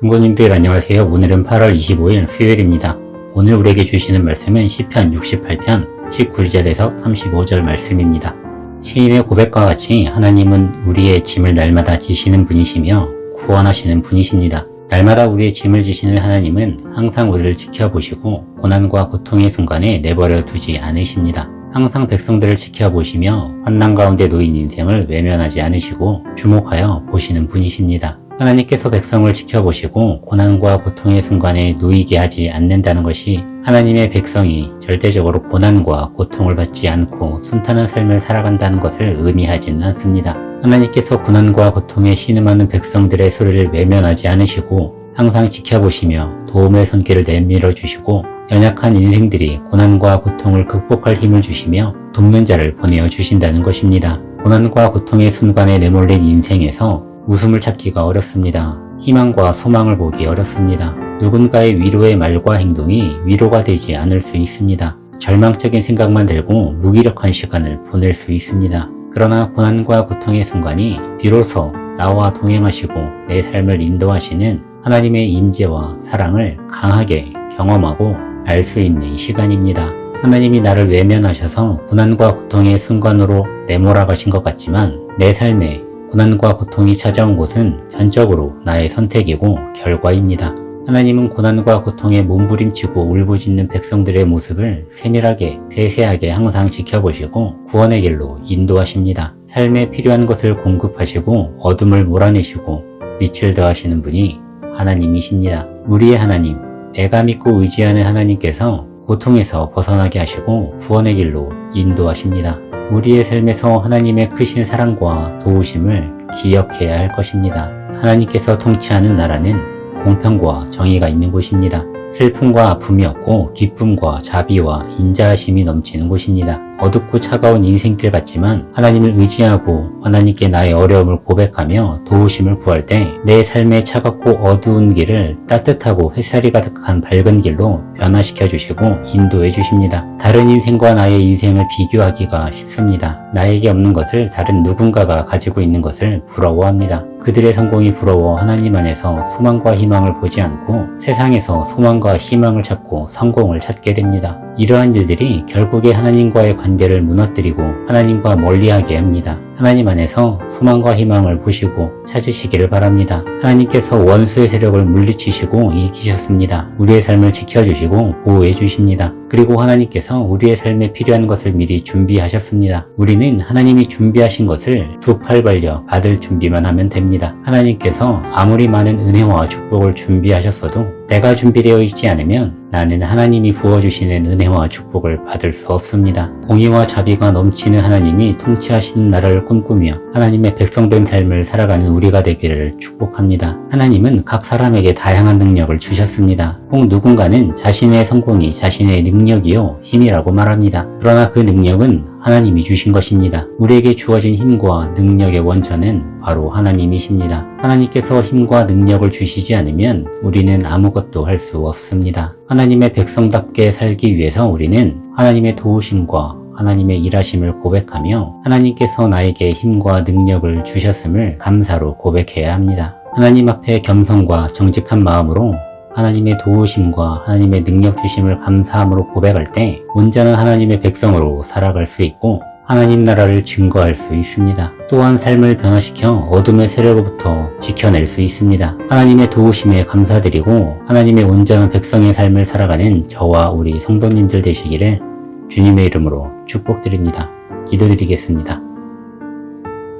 성도님들 안녕하세요. 오늘은 8월 25일 수요일입니다. 오늘 우리에게 주시는 말씀은 시편 68편 19절에서 35절 말씀입니다. 시인의 고백과 같이 하나님은 우리의 짐을 날마다 지시는 분이시며 구원하시는 분이십니다. 날마다 우리의 짐을 지시는 하나님은 항상 우리를 지켜보시고 고난과 고통의 순간에 내버려 두지 않으십니다. 항상 백성들을 지켜보시며 환난 가운데 놓인 인생을 외면하지 않으시고 주목하여 보시는 분이십니다. 하나님께서 백성을 지켜보시고 고난과 고통의 순간에 놓이게 하지 않는다는 것이 하나님의 백성이 절대적으로 고난과 고통을 받지 않고 순탄한 삶을 살아간다는 것을 의미하지는 않습니다. 하나님께서 고난과 고통에 신음하는 백성들의 소리를 외면하지 않으시고 항상 지켜보시며 도움의 손길을 내밀어 주시고 연약한 인생들이 고난과 고통을 극복할 힘을 주시며 돕는 자를 보내어 주신다는 것입니다. 고난과 고통의 순간에 내몰린 인생에서 웃음을 찾기가 어렵습니다. 희망과 소망을 보기 어렵습니다. 누군가의 위로의 말과 행동이 위로가 되지 않을 수 있습니다. 절망적인 생각만 들고 무기력한 시간을 보낼 수 있습니다. 그러나 고난과 고통의 순간이 비로소 나와 동행하시고 내 삶을 인도하시는 하나님의 임재와 사랑을 강하게 경험하고 알 수 있는 시간입니다. 하나님이 나를 외면하셔서 고난과 고통의 순간으로 내몰아 가신 것 같지만 내 삶에 고난과 고통이 찾아온 곳은 전적으로 나의 선택이고 결과입니다. 하나님은 고난과 고통에 몸부림치고 울부짖는 백성들의 모습을 세밀하게 세세하게 항상 지켜보시고 구원의 길로 인도하십니다. 삶에 필요한 것을 공급하시고 어둠을 몰아내시고 빛을 더하시는 분이 하나님이십니다. 우리의 하나님, 내가 믿고 의지하는 하나님께서 고통에서 벗어나게 하시고 구원의 길로 인도하십니다. 우리의 삶에서 하나님의 크신 사랑과 도우심을 기억해야 할 것입니다. 하나님께서 통치하는 나라는 공평과 정의가 있는 곳입니다. 슬픔과 아픔이 없고 기쁨과 자비와 인자하심이 넘치는 곳입니다. 어둡고 차가운 인생길 같지만 하나님을 의지하고 하나님께 나의 어려움을 고백하며 도우심을 구할 때 내 삶의 차갑고 어두운 길을 따뜻하고 햇살이 가득한 밝은 길로 변화시켜 주시고 인도해 주십니다. 다른 인생과 나의 인생을 비교하기가 쉽습니다. 나에게 없는 것을 다른 누군가가 가지고 있는 것을 부러워합니다. 그들의 성공이 부러워 하나님 안에서 소망과 희망을 보지 않고 세상에서 소망과 희망을 찾고 성공을 찾게 됩니다. 이러한 일들이 결국에 하나님과의 관계를 무너뜨리고 하나님과 멀리하게 합니다. 하나님 안에서 소망과 희망을 보시고 찾으시기를 바랍니다. 하나님께서 원수의 세력을 물리치시고 이기셨습니다. 우리의 삶을 지켜주시고 보호해 주십니다. 그리고 하나님께서 우리의 삶에 필요한 것을 미리 준비하셨습니다. 우리는 하나님이 준비하신 것을 두 팔 벌려 받을 준비만 하면 됩니다. 하나님께서 아무리 많은 은혜와 축복을 준비하셨어도 내가 준비되어 있지 않으면 나는 하나님이 부어주시는 은혜와 축복을 받을 수 없습니다. 공의와 자비가 넘치는 하나님이 통치하시는 나라를 꿈꾸며 하나님의 백성된 삶을 살아가는 우리가 되기를 축복합니다. 하나님은 각 사람에게 다양한 능력을 주셨습니다. 혹 누군가는 자신의 성공이 자신의 능력이요 힘이라고 말합니다. 그러나 그 능력은 하나님이 주신 것입니다. 우리에게 주어진 힘과 능력의 원천은 바로 하나님이십니다. 하나님께서 힘과 능력을 주시지 않으면 우리는 아무것도 할 수 없습니다. 하나님의 백성답게 살기 위해서 우리는 하나님의 도우심과 하나님의 일하심을 고백하며 하나님께서 나에게 힘과 능력을 주셨음을 감사로 고백해야 합니다. 하나님 앞에 겸손과 정직한 마음으로 하나님의 도우심과 하나님의 능력 주심을 감사함으로 고백할 때 온전한 하나님의 백성으로 살아갈 수 있고 하나님 나라를 증거할 수 있습니다. 또한 삶을 변화시켜 어둠의 세력으로부터 지켜낼 수 있습니다. 하나님의 도우심에 감사드리고 하나님의 온전한 백성의 삶을 살아가는 저와 우리 성도님들 되시기를 주님의 이름으로 축복드립니다. 기도드리겠습니다.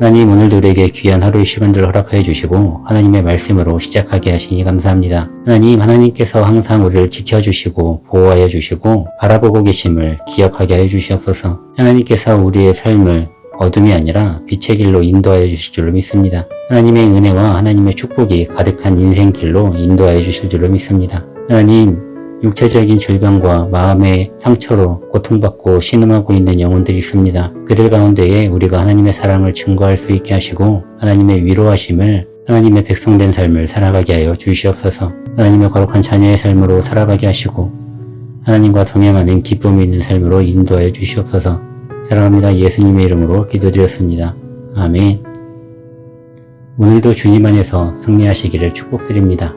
하나님, 오늘도 우리에게 귀한 하루의 시간들을 허락하여 주시고 하나님의 말씀으로 시작하게 하시니 감사합니다. 하나님, 하나님께서 항상 우리를 지켜주시고 보호하여 주시고 바라보고 계심을 기억하게 하여 주시옵소서. 하나님께서 우리의 삶을 어둠이 아니라 빛의 길로 인도하여 주실 줄로 믿습니다. 하나님의 은혜와 하나님의 축복이 가득한 인생 길로 인도하여 주실 줄로 믿습니다. 하나님, 육체적인 질병과 마음의 상처로 고통받고 신음하고 있는 영혼들이 있습니다. 그들 가운데에 우리가 하나님의 사랑을 증거할 수 있게 하시고 하나님의 위로하심을 하나님의 백성된 삶을 살아가게 하여 주시옵소서. 하나님의 거룩한 자녀의 삶으로 살아가게 하시고 하나님과 동행하는 기쁨이 있는 삶으로 인도하여 주시옵소서. 사랑합니다. 예수님의 이름으로 기도드렸습니다. 아멘. 오늘도 주님 안에서 승리하시기를 축복드립니다.